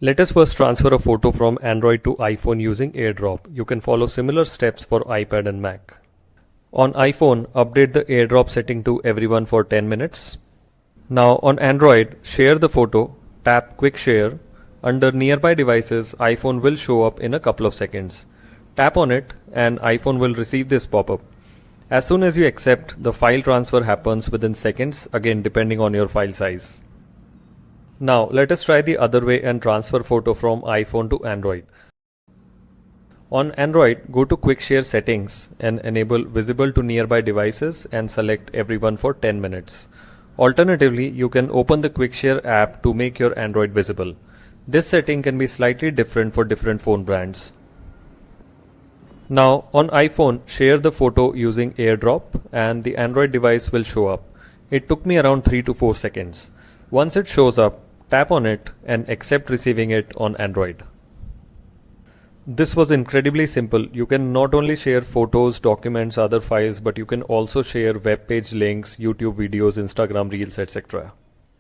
Let us first transfer a photo from Android to iPhone using AirDrop. You can follow similar steps for iPad and Mac. On iPhone, update the AirDrop setting to everyone for 10 minutes. Now on Android, share the photo, tap Quick Share. Under Nearby Devices, iPhone will show up in a couple of seconds. Tap on it and iPhone will receive this pop-up. As soon as you accept, the file transfer happens within seconds, again depending on your file size. Now let us try the other way and transfer photo from iPhone to Android. On Android, go to Quick Share settings and enable Visible to Nearby Devices and select everyone for 10 minutes. Alternatively, you can open the Quick Share app to make your Android visible. This setting can be slightly different for different phone brands. Now on iPhone, share the photo using AirDrop and the Android device will show up. It took me around 3 to 4 seconds. Once it shows up, tap on it and accept receiving it on Android. This was incredibly simple. You can not only share photos, documents, other files, but you can also share web page links, YouTube videos, Instagram Reels, etc.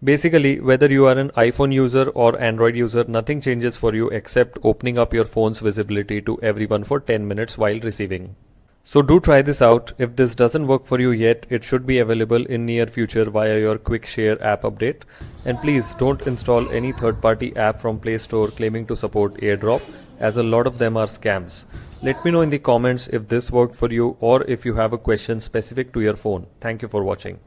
Basically, whether you are an iPhone user or Android user, nothing changes for you except opening up your phone's visibility to everyone for 10 minutes while receiving. So do try this out. If this doesn't work for you yet, it should be available in near future via your Quick Share app update. And please don't install any third-party app from Play Store claiming to support AirDrop, as a lot of them are scams. Let me know in the comments if this worked for you or if you have a question specific to your phone. Thank you for watching.